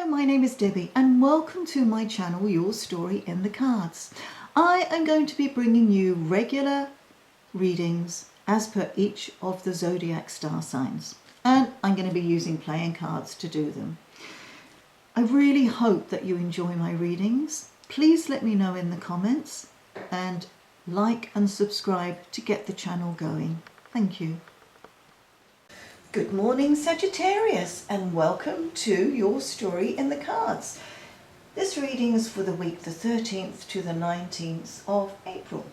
my name is Debbie and welcome to my channel, Your Story in the Cards. I am going to be bringing you regular readings as per each of the zodiac star signs, and I'm going to be using playing cards to do them. I really hope that you enjoy my readings. Please let me know in the comments and like and subscribe to get the channel going. Thank you. Good morning, Sagittarius, and welcome to Your Story in the Cards. This reading is for the week the 13th to the 19th of April.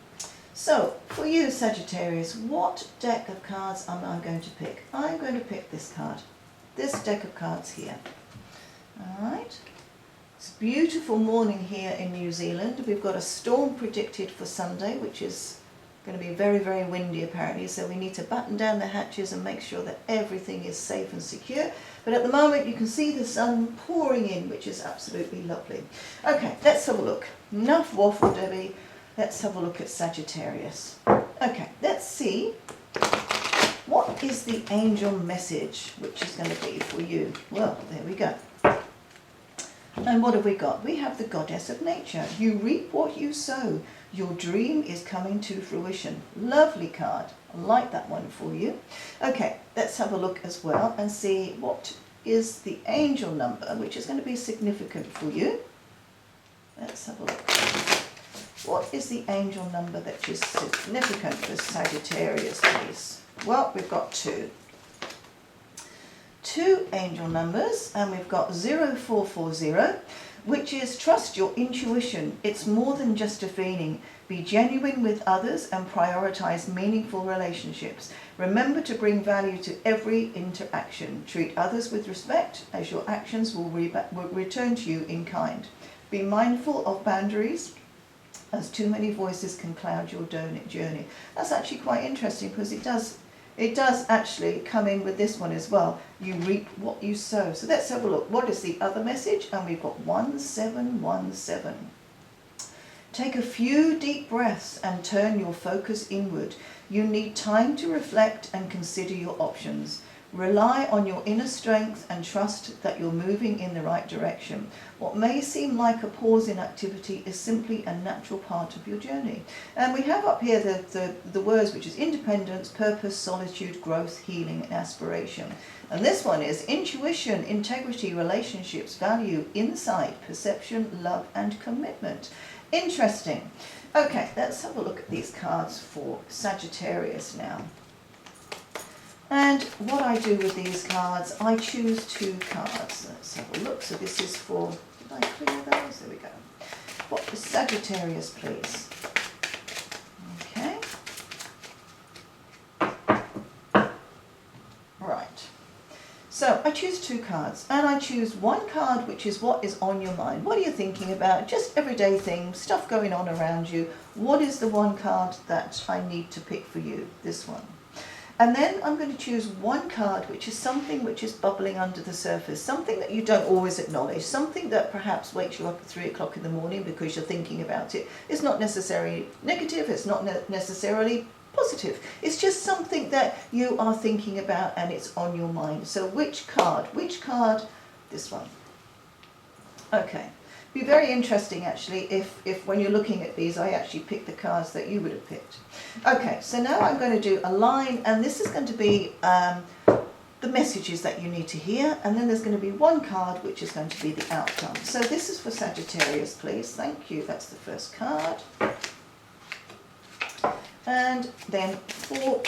So, for you, Sagittarius, what deck of cards am I going to pick? I'm going to pick this card, this deck of cards here. Alright, it's a beautiful morning here in New Zealand. We've got a storm predicted for Sunday, which is going to be very, very windy apparently, so we need to button down the hatches and make sure that everything is safe and secure. But at the moment you can see the sun pouring in, which is absolutely lovely. Okay, let's have a look. Enough waffle, Debbie. Let's have a look at Sagittarius. Okay, let's see what is the angel message which is going to be for you. Well, there we go. And what have we got? We have the goddess of nature. You reap what you sow. Your dream is coming to fruition. Lovely card. I like that one for you. Okay, let's have a look as well and see what is the angel number, which is going to be significant for you. Let's have a look. What is the angel number that is significant for Sagittarius, please? Well, we've got two angel numbers, and we've got 0440, which is trust your intuition. It's more than just a feeling. Be genuine with others and prioritize meaningful relationships. Remember to bring value to every interaction. Treat others with respect, as your actions will return to you in kind. Be mindful of boundaries, as too many voices can cloud your journey. That's actually quite interesting, because it does actually come in with this one as well. You reap what you sow. So let's have a look. What is the other message? And we've got 1717. Take a few deep breaths and turn your focus inward. You need time to reflect and consider your options. Rely on your inner strength and trust that you're moving in the right direction. What may seem like a pause in activity is simply a natural part of your journey. And we have up here the words, which is independence, purpose, solitude, growth, healing, and aspiration. And this one is intuition, integrity, relationships, value, insight, perception, love, and commitment. Interesting. Okay, let's have a look at these cards for Sagittarius now. And what I do with these cards, I choose two cards. Let's have a look. So this is for, did I clear those? There we go. What is Sagittarius, please? Okay. Right. So I choose two cards, and I choose one card which is what is on your mind. What are you thinking about? Just everyday things, stuff going on around you. What is the one card that I need to pick for you? This one. And then I'm going to choose one card which is something which is bubbling under the surface, something that you don't always acknowledge, something that perhaps wakes you up at 3 o'clock in the morning because you're thinking about it. It's not necessarily negative, it's not necessarily positive. It's just something that you are thinking about and it's on your mind. So which card? Which card? This one. Okay. Be very interesting actually if when you're looking at these I actually pick the cards that you would have picked. Okay, so now I'm going to do a line, and this is going to be the messages that you need to hear, and then there's going to be one card which is going to be the outcome. So this is for Sagittarius, please. Thank you. That's the first card. And then for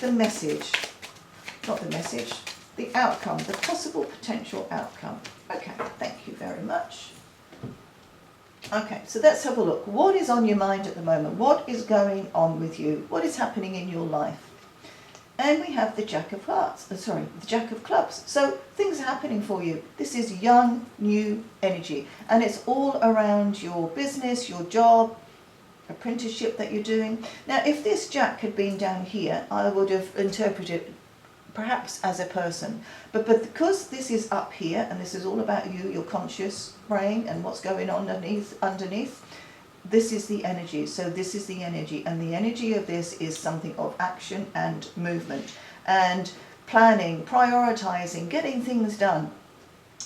the message, not the message, the outcome, the possible potential outcome. Okay, thank you very much. Okay, so let's have a look. What is on your mind at the moment? What is going on with you? What is happening in your life? And we have the Jack of Hearts, the Jack of Clubs. So things are happening for you. This is young, new energy, and it's all around your business, your job, apprenticeship that you're doing. Now, if this Jack had been down here, I would have interpreted it perhaps as a person, but because this is up here and this is all about you, your conscious brain and what's going on underneath, this is the energy. So this is the energy, and the energy of this is something of action and movement and planning, prioritizing, getting things done.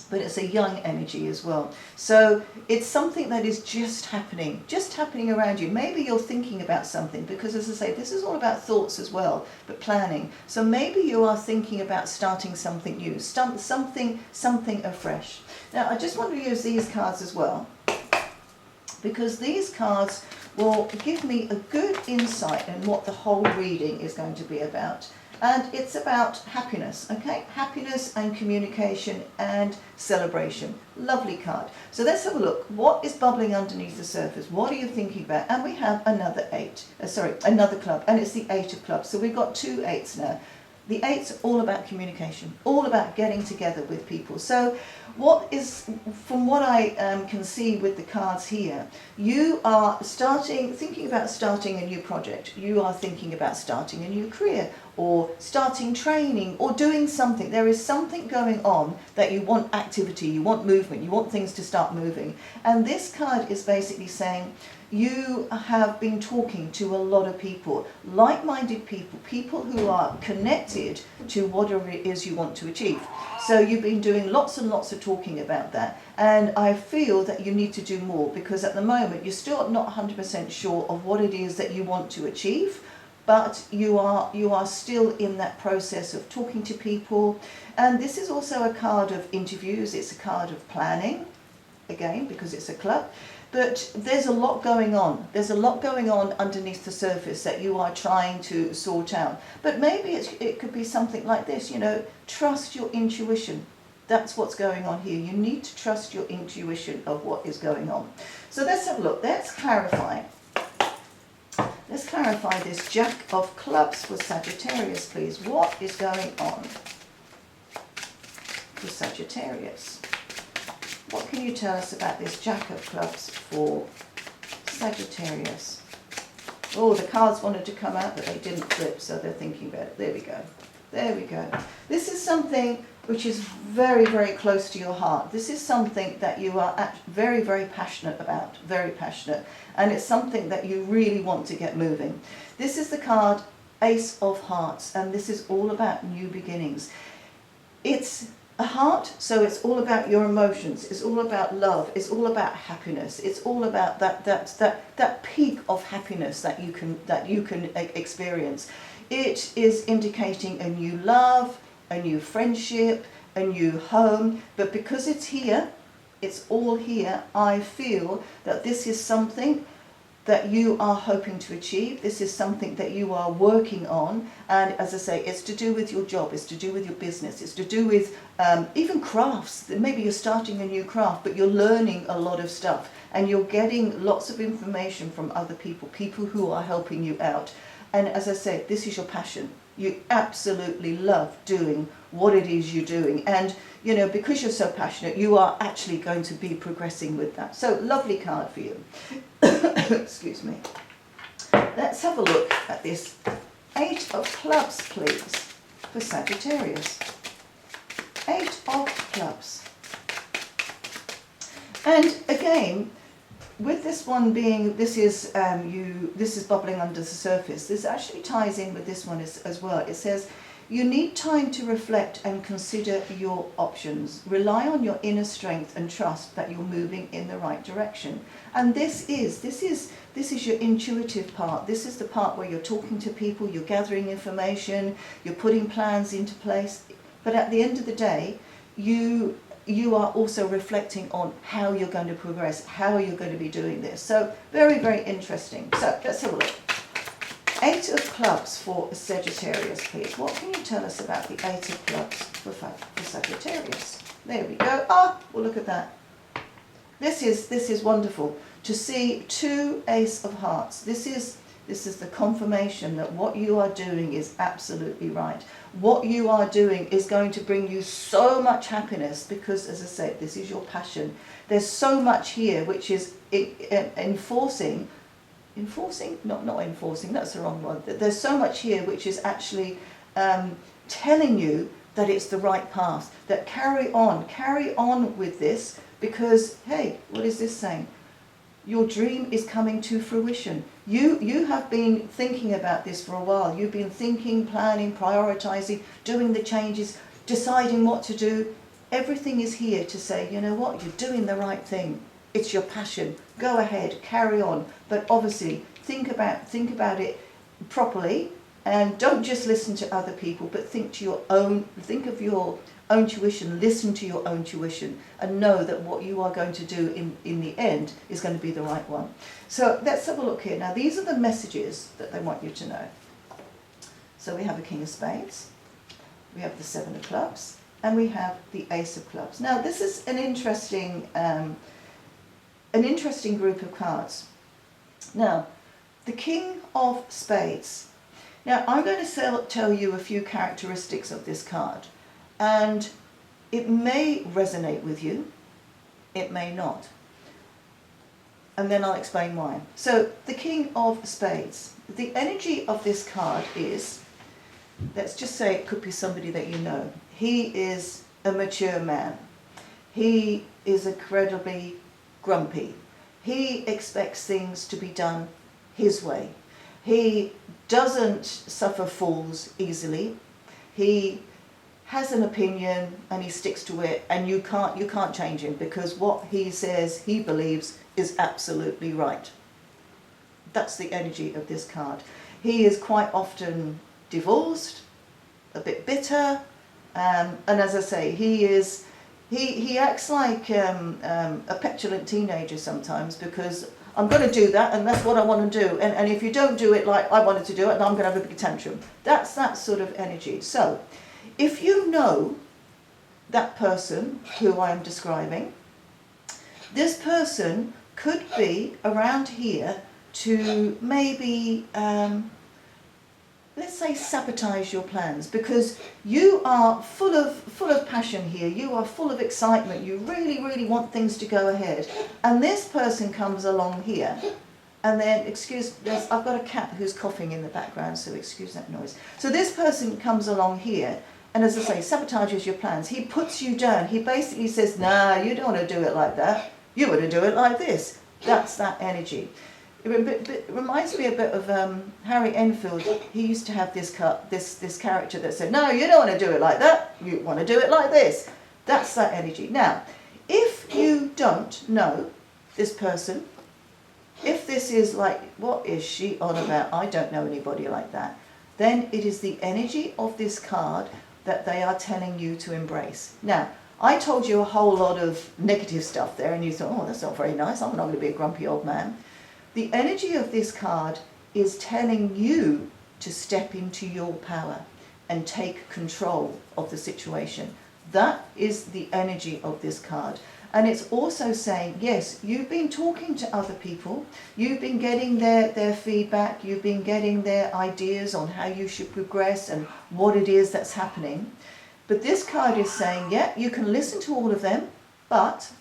but it's a young energy as well. So it's something that is just happening around you. Maybe you're thinking about something, because as I say, this is all about thoughts as well, but planning. So maybe you are thinking about starting something new, something afresh. Now I just want to use these cards as well, because these cards will give me a good insight in what the whole reading is going to be about. And it's about happiness, okay? Happiness and communication and celebration. Lovely card. So let's have a look. What is bubbling underneath the surface? What are you thinking about? And we have another another club, and it's the 8 of clubs. So we've got 2 8s now. The 8's all about communication, all about getting together with people. So from what I can see with the cards here, you are thinking about starting a new project. You are thinking about starting a new career, or starting training, or doing something. There is something going on that you want activity, you want movement, you want things to start moving. And this card is basically saying, you have been talking to a lot of people, like-minded people, people who are connected to whatever it is you want to achieve. So you've been doing lots and lots of talking about that. And I feel that you need to do more, because at the moment you're still not 100% sure of what it is that you want to achieve. But you are still in that process of talking to people. And this is also a card of interviews. It's a card of planning, again, because it's a club. But there's a lot going on. There's a lot going on underneath the surface that you are trying to sort out. But maybe it could be something like this, trust your intuition. That's what's going on here. You need to trust your intuition of what is going on. So let's have a look. Let's clarify. Let's clarify this Jack of Clubs for Sagittarius, please. What is going on for Sagittarius? What can you tell us about this Jack of Clubs for Sagittarius? Oh, the cards wanted to come out, but they didn't flip, so they're thinking about it. There we go. There we go. This is something which is very, very close to your heart. This is something that you are very, very passionate about, very passionate. And it's something that you really want to get moving. This is the card Ace of Hearts, and this is all about new beginnings. It's a heart, so it's all about your emotions. It's all about love. It's all about happiness. It's all about that peak of happiness that you can experience. It is indicating a new love, a new friendship, a new home. But because it's here, it's all here, I feel that this is something that you are hoping to achieve. This is something that you are working on. And as I say, it's to do with your job, it's to do with your business, it's to do with even crafts. Maybe you're starting a new craft, but you're learning a lot of stuff, and you're getting lots of information from other people who are helping you out. And as I say, this is your passion. You absolutely love doing what it is you're doing. And, because you're so passionate, you are actually going to be progressing with that. So, lovely card for you. Excuse me. Let's have a look at this 8 of Clubs, please, for Sagittarius. 8 of Clubs. And again, with this one being, this is bubbling under the surface. This actually ties in with this one as well. It says, you need time to reflect and consider your options. Rely on your inner strength and trust that you're moving in the right direction. And this is your intuitive part. This is the part where you're talking to people, you're gathering information, you're putting plans into place. But at the end of the day, you are also reflecting on how you're going to progress, how you're going to be doing this. So very, very interesting. So let's have a look. 8 of Clubs for Sagittarius, please. What can you tell us about the 8 of Clubs for Sagittarius? There we go. Well, look at that. This is wonderful to see 2 Ace of Hearts. This is the confirmation that what you are doing is absolutely right. What you are doing is going to bring you so much happiness because, as I said, this is your passion. There's so much here which is not enforcing, that's the wrong one. There's so much here which is actually telling you that it's the right path, that carry on with this, because, hey, what is this saying? Your dream is coming to fruition. You have been thinking about this for a while. You've been thinking, planning, prioritizing, doing the changes, deciding what to do. everything is here to say, you know what, you're doing the right thing. It's your passion. Go ahead, carry on. But obviously, think about it properly, and don't just listen to other people, but think of your own tuition, listen to your own tuition, and know that what you are going to do in the end is going to be the right one. So let's have a look here. Now, these are the messages that they want you to know. So we have a King of Spades, we have the Seven of Clubs, and we have the Ace of Clubs. Now, this is an interesting group of cards. Now, the King of Spades. Now, I'm going to tell you a few characteristics of this card, and it may resonate with you, it may not. And then I'll explain why. So, the King of Spades. The energy of this card is, let's just say it could be somebody that you know. He is a mature man. He is incredibly grumpy. He expects things to be done his way. He doesn't suffer fools easily. He has an opinion and he sticks to it, and you can't change him, because what he says he believes is absolutely right. That's the energy of this card. He is quite often divorced, a bit bitter, and as I say, he acts like a petulant teenager sometimes, because I'm going to do that, and that's what I want to do, and if you don't do it like I wanted to do it, then I'm going to have a big tantrum. That's that sort of energy. So, if you know that person who I'm describing, this person could be around here to maybe, let's say, sabotage your plans, because you are full of passion here. You are full of excitement. You really, really want things to go ahead. And this person comes along here, and then, I've got a cat who's coughing in the background, so excuse that noise. So this person comes along here, and as I say, sabotages your plans. He puts you down. He basically says, nah, you don't want to do it like that. You want to do it like this. That's that energy. It reminds me a bit of Harry Enfield. He used to have this character that said, no, you don't want to do it like that. You want to do it like this. That's that energy. Now, if you don't know this person, if this is like, what is she on about? I don't know anybody like that. Then it is the energy of this card that they are telling you to embrace. Now, I told you a whole lot of negative stuff there, and you thought, oh, that's not very nice. I'm not going to be a grumpy old man. The energy of this card is telling you to step into your power and take control of the situation. That is the energy of this card. And it's also saying, yes, you've been talking to other people, you've been getting their feedback, you've been getting their ideas on how you should progress and what it is that's happening. But this card is saying, yeah, you can listen to all of them, but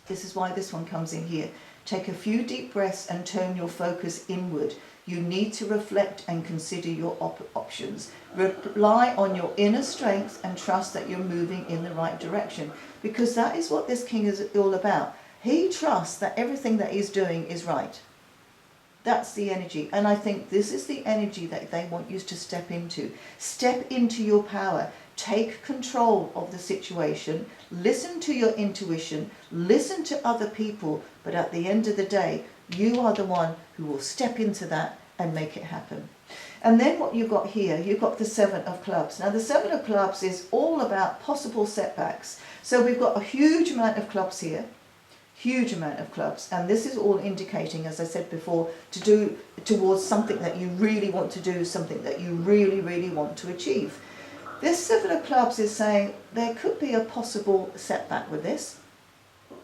this is why this one comes in here. Take a few deep breaths and turn your focus inward. You need to reflect and consider your options. Rely on your inner strength and trust that you're moving in the right direction, because that is what this king is all about. He trusts that everything that he's doing is right. That's the energy. And I think this is the energy that they want you to step into. Step into your power. Take control of the situation. Listen to your intuition. Listen to other people. But at the end of the day, you are the one who will step into that and make it happen. And then what you've got here, you've got the Seven of Clubs. Now the Seven of Clubs is all about possible setbacks. So we've got a huge amount of clubs here. Huge amount of clubs, and this is all indicating, as I said before, to do towards something that you really want to do, something that you really, really want to achieve. This Seven of Clubs is saying there could be a possible setback with this,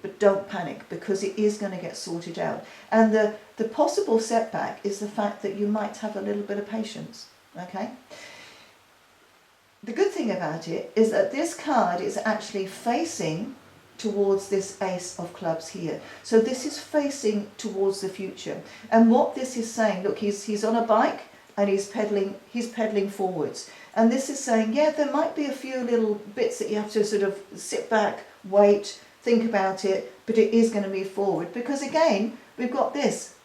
but don't panic, because it is going to get sorted out. And the possible setback is the fact that you might have a little bit of patience, okay? The good thing about it is that this card is actually facing towards this Ace of Clubs here. So this is facing towards the future. And what this is saying, look, he's on a bike and he's pedaling forwards. And this is saying, yeah, there might be a few little bits that you have to sort of sit back, wait, think about it, but it is going to move forward. Because again, we've got this.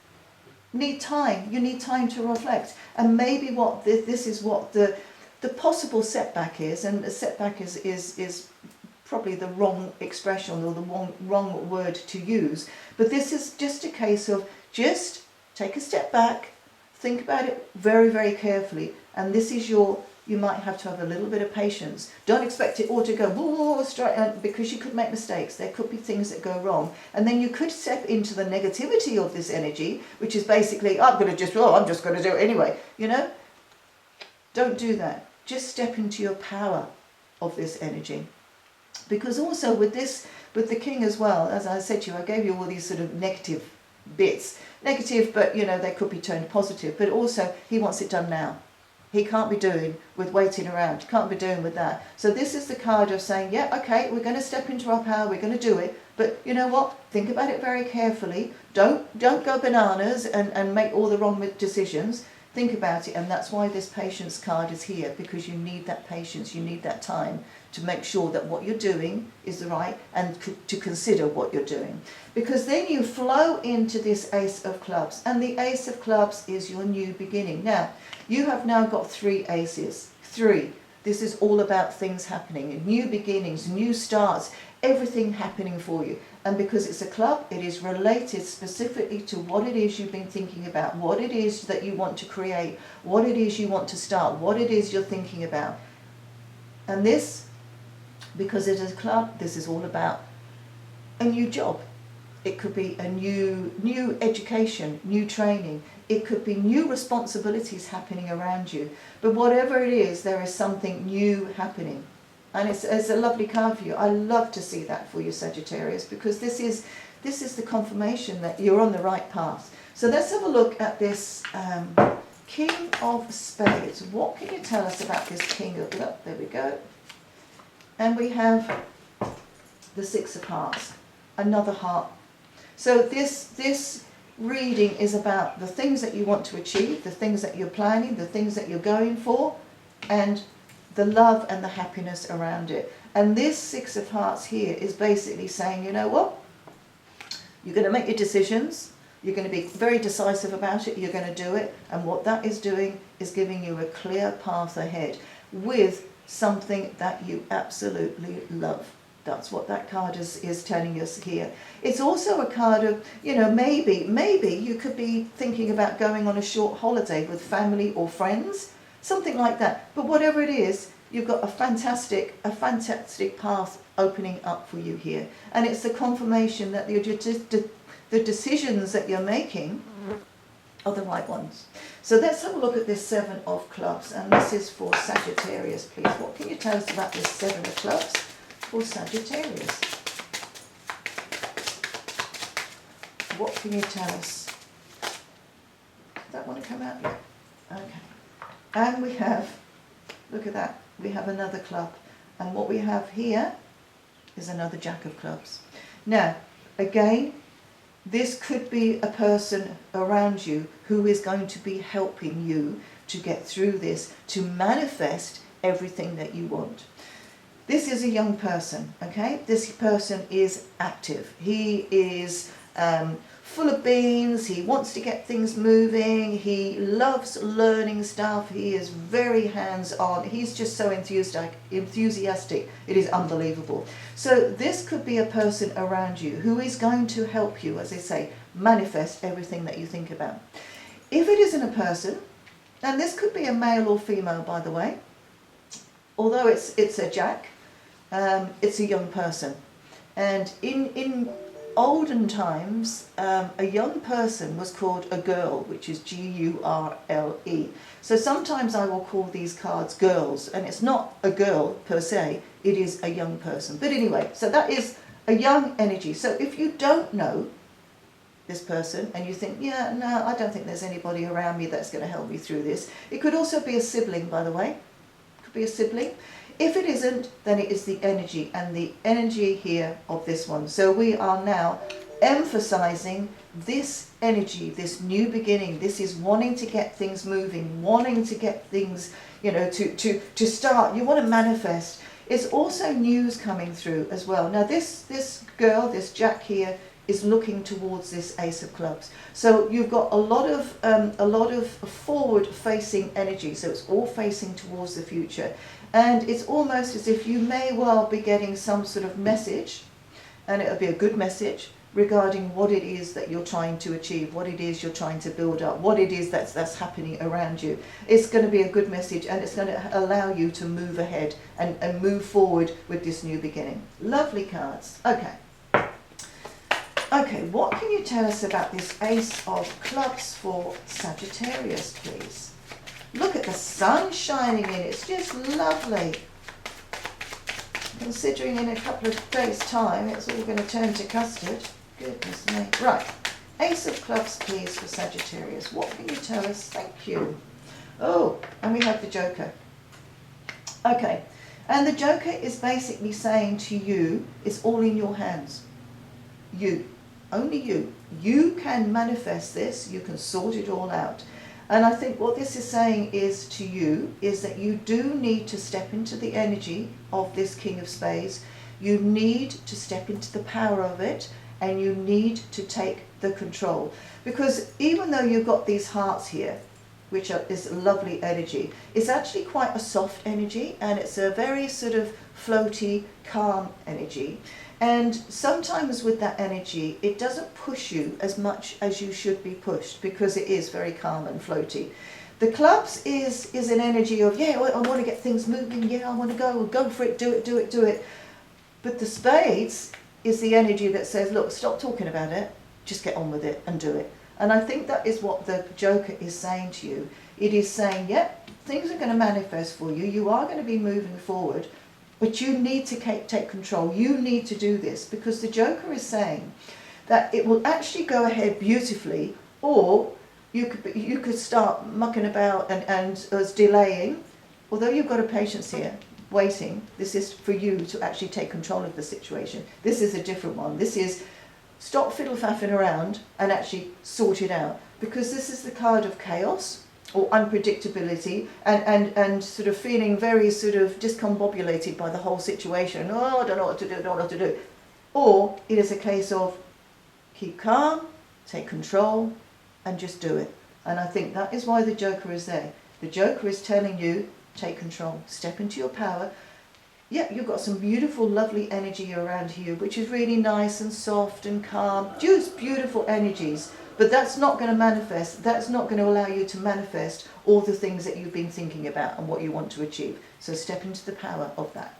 Need time. You need time to reflect. And maybe what this is what the possible setback is, and a setback is probably the wrong expression or the wrong word to use, but this is just a case of just take a step back, think about it very, very carefully, and this is you might have to have a little bit of patience. Don't expect it all to go whoa, straight out, because you could make mistakes. There could be things that go wrong, and then you could step into the negativity of this energy, which is basically I'm just going to do it anyway. Don't do that. Just step into your power of this energy. Because also with the king as well, as I said to you, I gave you all these sort of negative bits. Negative, but they could be turned positive. But also, he wants it done now. He can't be doing with waiting around. Can't be doing with that. So this is the card of saying, yeah, okay, we're going to step into our power. We're going to do it. But you know what? Think about it very carefully. Don't go bananas and make all the wrong decisions. Think about it, and that's why this patience card is here, because you need that patience, you need that time to make sure that what you're doing is the right, and to consider what you're doing. Because then you flow into this Ace of Clubs, and the Ace of Clubs is your new beginning. Now, you have now got 3 aces. 3. This is all about things happening, new beginnings, new starts, everything happening for you. And because it's a club, it is related specifically to what it is you've been thinking about, what it is that you want to create, what it is you want to start, what it is you're thinking about. And this, because it is a club, this is all about a new job. It could be a new education, new training. It could be new responsibilities happening around you. But whatever it is, there is something new happening. And it's a lovely card for you. I love to see that for you, Sagittarius, because this is the confirmation that you're on the right path. So let's have a look at this King of Spades. What can you tell us about this King of... Oh, there we go. And we have the 6 of Hearts, another heart. So this reading is about the things that you want to achieve, the things that you're planning, the things that you're going for, and the love and the happiness around it. And this 6 of Hearts here is basically saying, you know what? You're going to make your decisions. You're going to be very decisive about it. You're going to do it. And what that is doing is giving you a clear path ahead with something that you absolutely love. That's what that card is telling us here. It's also a card of, maybe you could be thinking about going on a short holiday with family or friends. Something like that. But whatever it is, you've got a fantastic path opening up for you here. And it's the confirmation that the decisions that you're making are the right ones. So let's have a look at this 7 of Clubs. And this is for Sagittarius, please. What can you tell us about this 7 of Clubs for Sagittarius? What can you tell us? Does that want to come out yet? Okay. And we have, look at that, we have another club. And what we have here is another Jack of Clubs. Now, again, this could be a person around you who is going to be helping you to get through this, to manifest everything that you want. This is a young person, okay? This person is active. He is full of beans. He wants to get things moving. He loves learning stuff. He is very hands-on. He's just so enthusiastic. It is unbelievable. So this could be a person around you who is going to help you, as I say, manifest everything that you think about. If it isn't a person, and this could be a male or female, by the way, although it's a Jack, it's a young person. And in olden times, a young person was called a girl, which is G-U-R-L-E. So sometimes I will call these cards girls, and it's not a girl per se, it is a young person. But anyway, so that is a young energy. So if you don't know this person and you think, yeah, no, I don't think there's anybody around me that's going to help me through this. It could also be a sibling, by the way. It could be a sibling. If it isn't, then it is the energy, and the energy here of this one. So we are now emphasizing this energy, this new beginning. This is wanting to get things moving, wanting to get things, to start. You want to manifest. It's also news coming through as well. Now this girl, this Jack here, is looking towards this Ace of Clubs. So you've got a lot of forward-facing energy. So it's all facing towards the future, and it's almost as if you may well be getting some sort of message, and it'll be a good message regarding what it is that you're trying to achieve, what it is you're trying to build up, what it is that's happening around you. It's going to be a good message, and it's going to allow you to move ahead and move forward with this new beginning. Lovely cards. Okay, what can you tell us about this Ace of Clubs for Sagittarius, please? Look at the sun shining in. It's just lovely. Considering in a couple of days' time it's all going to turn to custard. Goodness me. Right. Ace of Clubs, please, for Sagittarius. What can you tell us? Thank you. Oh, and we have the Joker. Okay. And the Joker is basically saying to you, it's all in your hands. You. Only you. You can manifest this. You can sort it all out. And I think what this is saying is to you is that you do need to step into the energy of this King of Spades. You need to step into the power of it, and you need to take the control. Because even though you've got these hearts here, which are this lovely energy, it's actually quite a soft energy, and it's a very sort of floaty, calm energy. And sometimes with that energy, it doesn't push you as much as you should be pushed, because it is very calm and floaty. The clubs is an energy of, yeah, I want to get things moving, yeah, I want to go for it, do it. But the spades is the energy that says, look, stop talking about it, just get on with it and do it. And I think that is what the Joker is saying to you. It is saying, yep, things are going to manifest for you, you are going to be moving forward, but you need to take control. You need to do this, because the Joker is saying that it will actually go ahead beautifully, or you could start mucking about and delaying. Although you've got a patience here, waiting, this is for you to actually take control of the situation. This is a different one. This is stop fiddle-faffing around and actually sort it out, because this is the card of chaos or unpredictability, and sort of feeling very sort of discombobulated by the whole situation. Oh, I don't know what to do, don't know what to do. Or it is a case of keep calm, take control, and just do it. And I think that is why the Joker is there. The Joker is telling you, take control, step into your power. Yeah, you've got some beautiful, lovely energy around you, which is really nice and soft and calm, just beautiful energies. But that's not going to manifest, that's not going to allow you to manifest all the things that you've been thinking about and what you want to achieve. So step into the power of that.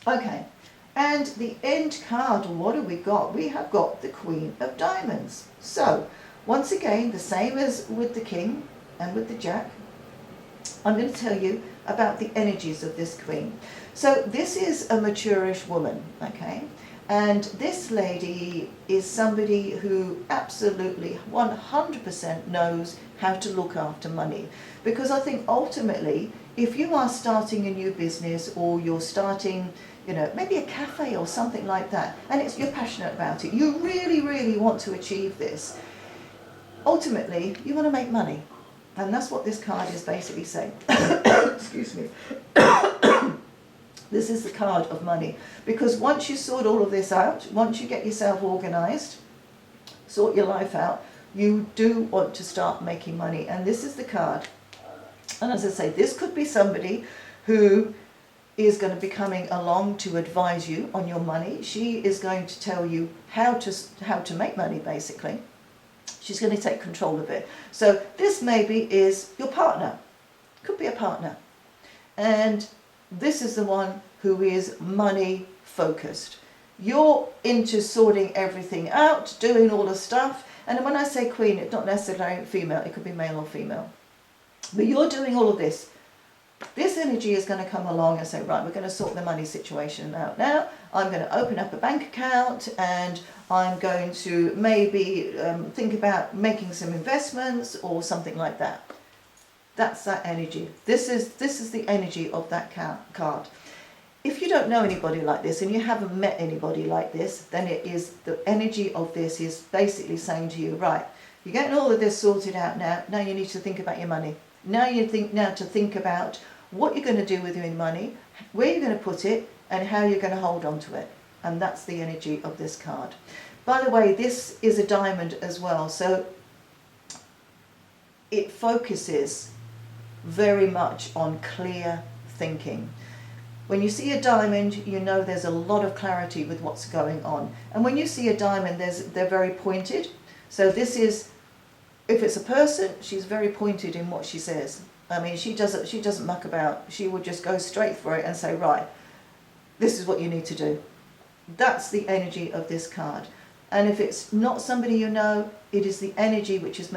Okay, and the end card, what have we got? We have got the Queen of Diamonds. So, once again, the same as with the King and with the Jack, I'm going to tell you about the energies of this Queen. So this is a mature-ish woman, okay? And this lady is somebody who absolutely 100% knows how to look after money. Because I think ultimately, if you are starting a new business, or you're starting, you know, maybe a cafe or something like that, and you're passionate about it, you really, really want to achieve this, ultimately, you want to make money. And that's what this card is basically saying. Excuse me. This is the card of money. Because once you sort all of this out, once you get yourself organised, sort your life out, you do want to start making money. And this is the card. And as I say, this could be somebody who is going to be coming along to advise you on your money. She is going to tell you how to make money, basically. She's going to take control of it. So this maybe is your partner. Could be a partner. And this is the one who is money focused. You're into sorting everything out, doing all the stuff. And when I say queen, it's not necessarily female. It could be male or female. But you're doing all of this. This energy is going to come along and say, right, we're going to sort the money situation out now. I'm going to open up a bank account, and I'm going to maybe think about making some investments or something like that. That's that energy. This is the energy of that card. If you don't know anybody like this, and you haven't met anybody like this, then it is the energy of this is basically saying to you, right, you're getting all of this sorted out now. Now you need to think about your money. Now you think about what you're going to do with your money, where you're going to put it, and how you're going to hold on to it. And that's the energy of this card. By the way, this is a diamond as well, so it focuses very much on clear thinking. When you see a diamond, you know there's a lot of clarity with what's going on. And when you see a diamond, they're very pointed. So this is, if it's a person, she's very pointed in what she says. I mean, she doesn't muck about. She will just go straight for it and say, right, this is what you need to do. That's the energy of this card. And if it's not somebody you know, it is the energy which is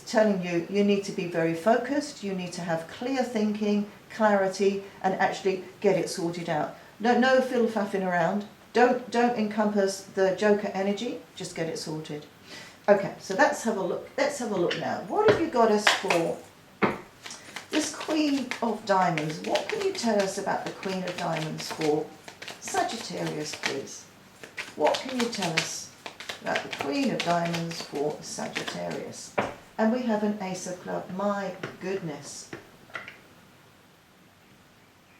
telling you you need to be very focused, you need to have clear thinking, clarity, and actually get it sorted out. No fiddle-faffing around. Don't encompass the Joker energy, just get it sorted. Okay, so let's have a look. Let's have a look now. What have you got us for this Queen of Diamonds? What can you tell us about the Queen of Diamonds for Sagittarius, please? What can you tell us about the Queen of Diamonds for Sagittarius? And we have an Ace of Clubs. My goodness.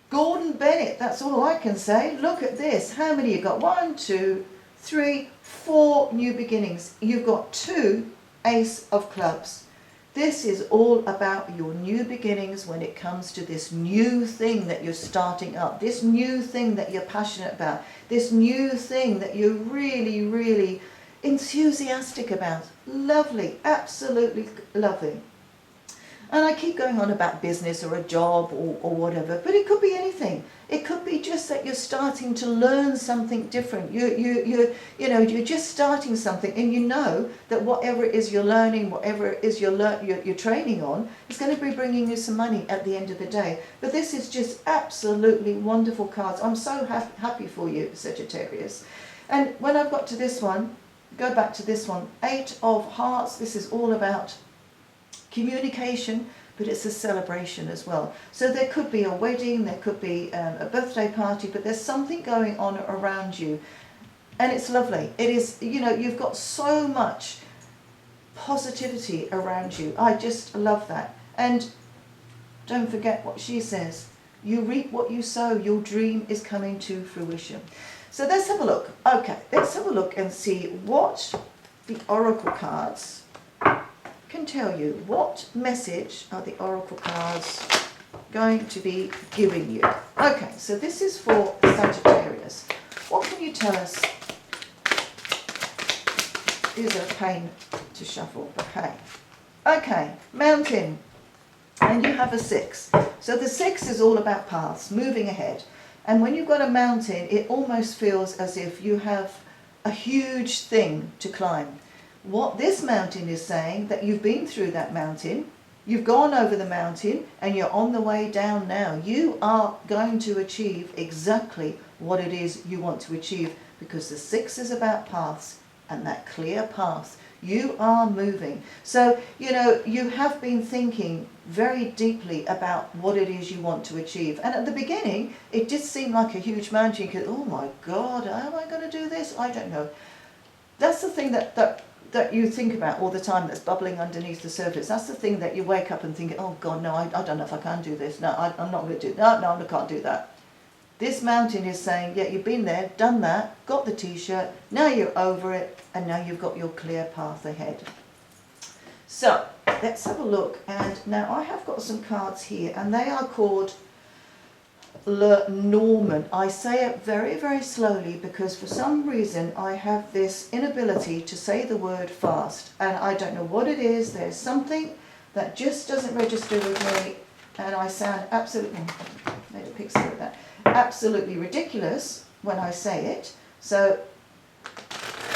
Gordon Bennett, that's all I can say. Look at this. How many you got? 1, 2, 3, 4 new beginnings. You've got 2 Ace of Clubs. This is all about your new beginnings when it comes to this new thing that you're starting up, this new thing that you're passionate about, this new thing that you're really, really enthusiastic about. Lovely, absolutely lovely. And I keep going on about business or a job or whatever, but it could be anything. It could be just that you're starting to learn something different. You're just starting something, and you know that whatever it is you're learning, whatever it is you're training on, is going to be bringing you some money at the end of the day. But this is just absolutely wonderful cards. I'm so happy for you, Sagittarius. And when I've got to this one, go back to this one, 8 of Hearts. This is all about communication, but it's a celebration as well. So there could be a wedding, there could be a birthday party, but there's something going on around you, and it's lovely. It is, you've got so much positivity around you. I just love that. And don't forget what she says, you reap what you sow. Your dream is coming to fruition. So let's have a look. Okay, let's have a look and see what the Oracle cards can tell you. What message are the Oracle cards going to be giving you? Okay, so this is for Sagittarius. What can you tell us? These are a pain to shuffle, but hey. Okay, Mountain, and you have a 6. So the 6 is all about paths, moving ahead. And when you've got a mountain, it almost feels as if you have a huge thing to climb. What this mountain is saying, that you've been through that mountain, you've gone over the mountain, and you're on the way down now. You are going to achieve exactly what it is you want to achieve, because the 6 is about paths, and that clear path. You are moving. So, you have been thinking very deeply about what it is you want to achieve. And at the beginning, it just seemed like a huge mountain. You could, oh my God, how am I going to do this? I don't know. That's the thing that you think about all the time, that's bubbling underneath the surface. That's the thing that you wake up and think, oh God, no, I don't know if I can do this. No, I'm not going to do that. No, I can't do that. This mountain is saying, yeah, you've been there, done that, got the t-shirt, now you're over it, and now you've got your clear path ahead. So, let's have a look. And now I have got some cards here, and they are called Lenormand. I say it very, very slowly because for some reason I have this inability to say the word fast, and I don't know what it is. There's something that just doesn't register with me, and I sound absolutely, made a picture of that, absolutely ridiculous when I say it. So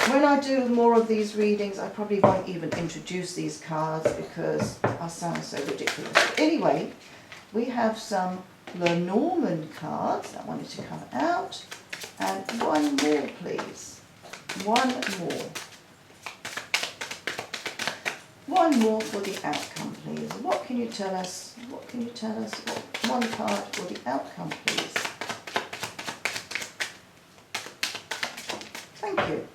when I do more of these readings, I probably won't even introduce these cards because I sound so ridiculous. But anyway, we have some Lenormand cards. I wanted to come out. And one more, please. One more. One more for the outcome, please. What can you tell us? What can you tell us? One card for the outcome, please. Thank you.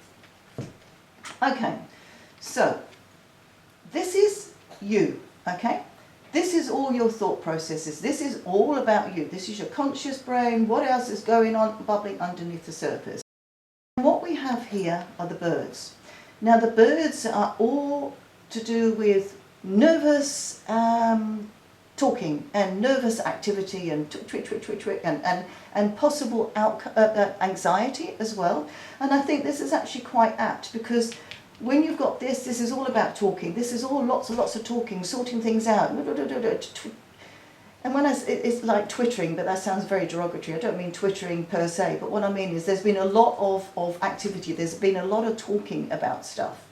Okay, so this is you, okay? This is all your thought processes. This is all about you. This is your conscious brain. What else is going on, bubbling underneath the surface? And what we have here are the birds. Now the birds are all to do with nervous talking and nervous activity and twitch and possible anxiety as well. And I think this is actually quite apt, because when you've got this is all about talking. This is all lots and lots of talking, sorting things out. And when it's like twittering, but that sounds very derogatory. I don't mean twittering per se, but what I mean is there's been a lot of activity. There's been a lot of talking about stuff.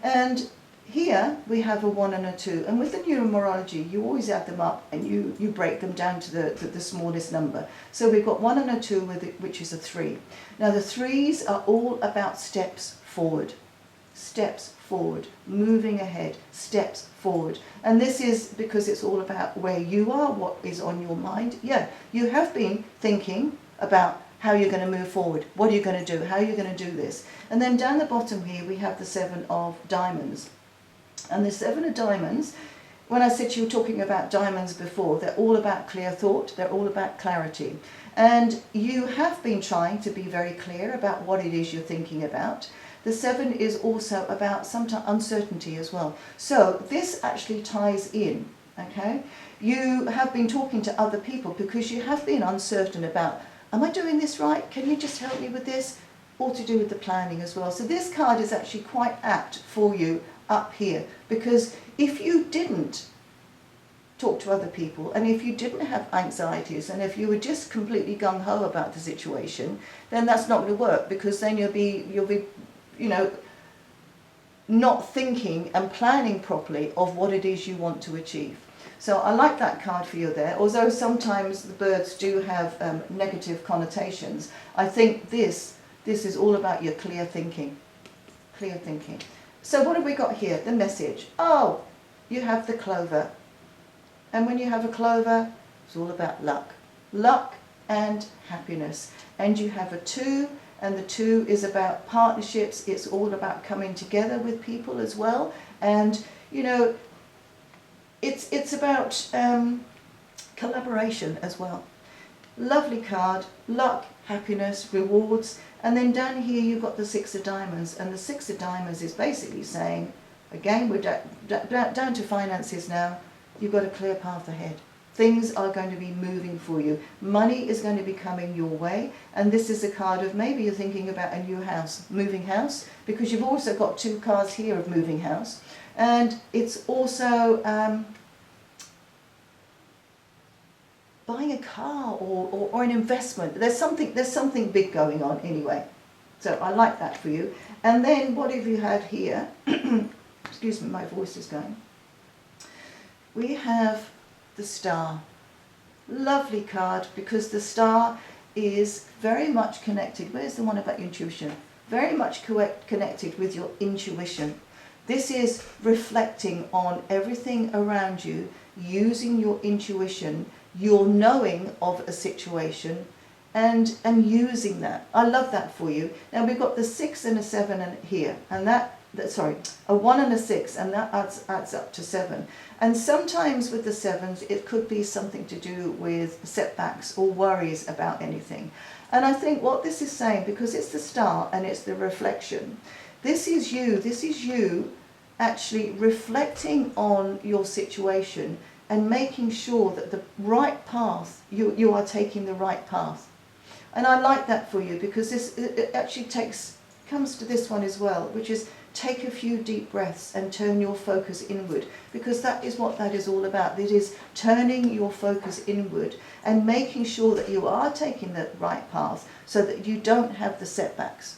And here we have a 1 and a 2. And with the numerology, you always add them up and you break them down to the smallest number. So we've got 1 and a 2, which is a 3. Now the 3s are all about steps forward. Steps forward, moving ahead, steps forward. And this is because it's all about where you are, what is on your mind. Yeah, you have been thinking about how you're going to move forward. What are you going to do? How are you going to do this? And then down the bottom here we have the 7 of diamonds. And the 7 of diamonds, when I said you were talking about diamonds before, they're all about clear thought. They're all about clarity. And you have been trying to be very clear about what it is you're thinking about. The 7 is also about sometimes uncertainty as well. So this actually ties in, okay? You have been talking to other people because you have been uncertain about, am I doing this right? Can you just help me with this? All to do with the planning as well. So this card is actually quite apt for you up here, because if you didn't talk to other people, and if you didn't have anxieties, and if you were just completely gung-ho about the situation, then that's not going to work, because then you'll be you know, not thinking and planning properly of what it is you want to achieve. So I like that card for you there. Although sometimes the birds do have negative connotations, I think this is all about your clear thinking. Clear thinking. So what have we got here? The message. Oh, you have the clover. And when you have a clover, it's all about luck. Luck and happiness. And you have a 2. And the 2 is about partnerships. It's all about coming together with people as well. And, you know, it's about collaboration as well. Lovely card. Luck, happiness, rewards. And then down here you've got the 6 of diamonds. And the 6 of diamonds is basically saying, again, we're down to finances now. You've got a clear path ahead. Things are going to be moving for you. Money is going to be coming your way. And this is a card of maybe you're thinking about a new house, moving house, because you've also got 2 cards here of moving house. And it's also buying a car or an investment. There's something big going on anyway. So I like that for you. And then what have you had here? Excuse me, my voice is going. We have the star. Lovely card, because the star is very much connected. Where's the one about intuition? Very much connected with your intuition. This is reflecting on everything around you, using your intuition, your knowing of a situation, and using that. I love that for you. Now we've got the 6 and a 7 here, and a 1 and a 6, and that adds up to 7. And sometimes with the 7s, it could be something to do with setbacks or worries about anything. And I think what this is saying, because it's the star and it's the reflection, this is you actually reflecting on your situation and making sure that the right path, you are taking the right path. And I like that for you, because it actually comes to this one as well, which is take a few deep breaths and turn your focus inward, because that is what that is all about. It is turning your focus inward and making sure that you are taking the right path so that you don't have the setbacks.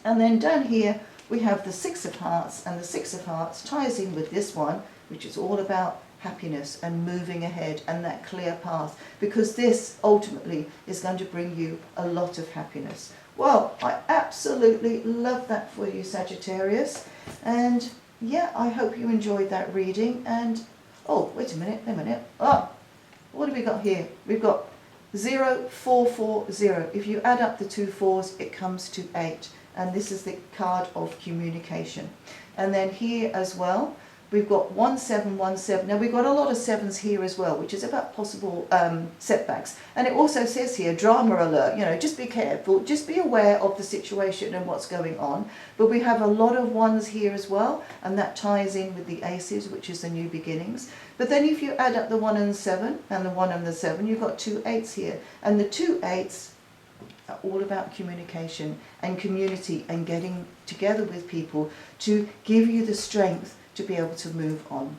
And then down here we have the 6 of hearts, and the 6 of hearts ties in with this one, which is all about happiness and moving ahead and that clear path, because this ultimately is going to bring you a lot of happiness. Well, I absolutely love that for you, Sagittarius. And yeah, I hope you enjoyed that reading. And, oh, wait a minute. Oh, what have we got here? We've got 0440. If you add up the 2 4s, it comes to 8. And this is the card of communication. And then here as well, we've got 1717. Now we've got a lot of sevens here as well, which is about possible setbacks. And it also says here, drama alert, you know, just be careful, just be aware of the situation and what's going on. But we have a lot of ones here as well, and that ties in with the aces, which is the new beginnings. But then if you add up the 1 and the 7 and the 1 and the 7, you've got 2 8s here. And the 2 8s are all about communication and community and getting together with people to give you the strength to be able to move on.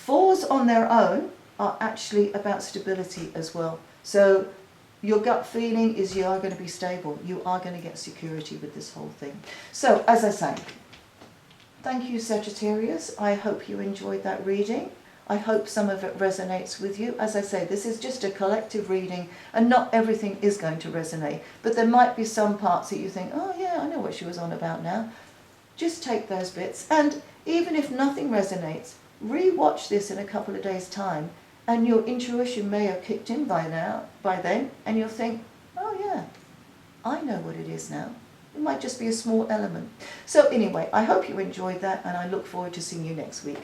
4s on their own are actually about stability as well. So your gut feeling is you are going to be stable. You are going to get security with this whole thing. So as I say, thank you, Sagittarius. I hope you enjoyed that reading. I hope some of it resonates with you. As I say, this is just a collective reading and not everything is going to resonate. But there might be some parts that you think, oh yeah, I know what she was on about now. Just take those bits. And even if nothing resonates, re-watch this in a couple of days' time and your intuition may have kicked in by then, and you'll think, oh yeah, I know what it is now. It might just be a small element. So anyway, I hope you enjoyed that and I look forward to seeing you next week.